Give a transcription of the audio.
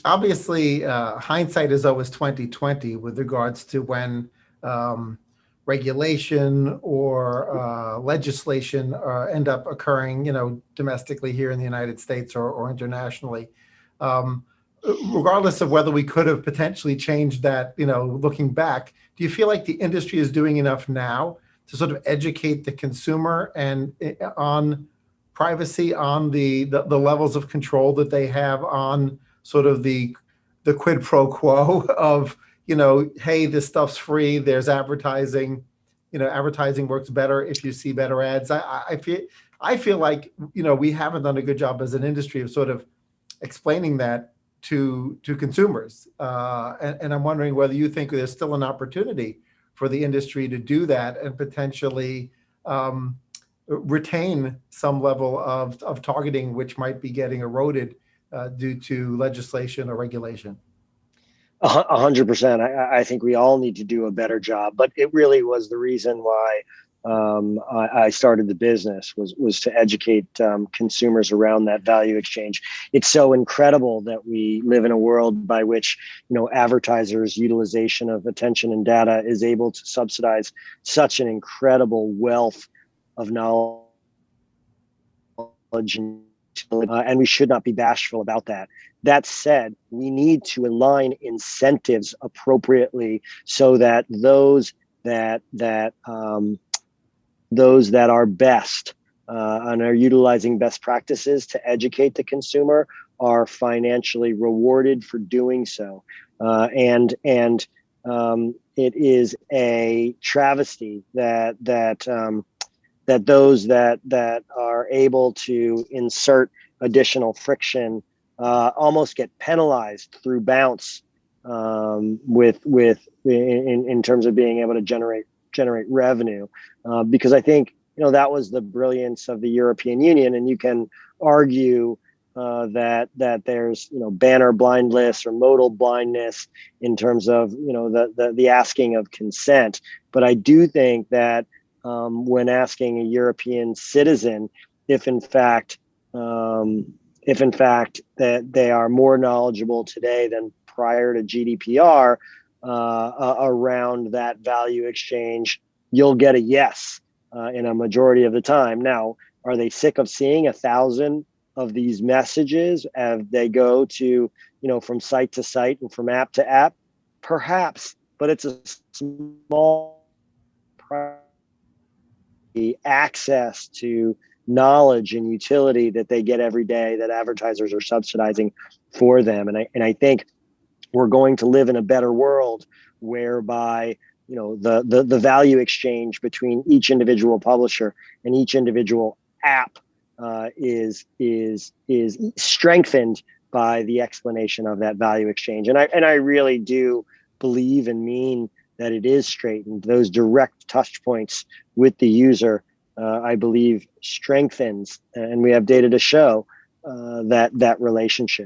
obviously, hindsight is always 2020 with regards to when um, regulation or legislation end up occurring, domestically here in the United States or internationally. Um, Regardless of whether we could have potentially changed that, looking back, do you feel like the industry is doing enough now to sort of educate the consumer and on privacy, on the levels of control that they have on sort of the quid pro quo of, hey, this stuff's free, there's advertising, advertising works better if you see better ads. I feel like, we haven't done a good job as an industry of sort of explaining that to consumers. And I'm wondering whether you think there's still an opportunity for the industry to do that and potentially retain some level of targeting, which might be getting eroded due to legislation or regulation. 100%. I think we all need to do a better job, but it really was the reason why I started the business was to educate consumers around that value exchange. It's so incredible that we live in a world by which advertisers' utilization of attention and data is able to subsidize such an incredible wealth of knowledge, and we should not be bashful about that. That said, we need to align incentives appropriately so that those that are best and are utilizing best practices to educate the consumer are financially rewarded for doing so. And it is a travesty that those that are able to insert additional friction almost get penalized through bounce in terms of being able to generate revenue, because I think that was the brilliance of the European Union, and you can argue that there's banner blindness or modal blindness in terms of the asking of consent, but I do think that when asking a European citizen if in fact that they are more knowledgeable today than prior to GDPR around that value exchange, you'll get a yes in a majority of the time. Now, are they sick of seeing 1,000 of these messages as they go to, from site to site and from app to app? Perhaps, but it's a small access to knowledge and utility that they get every day that advertisers are subsidizing for them. And I think we're going to live in a better world whereby the value exchange between each individual publisher and each individual app is strengthened by the explanation of that value exchange. And I really do believe and mean that it is straightened. Those direct touch points with the user, I believe, strengthens, and we have data to show that relationship.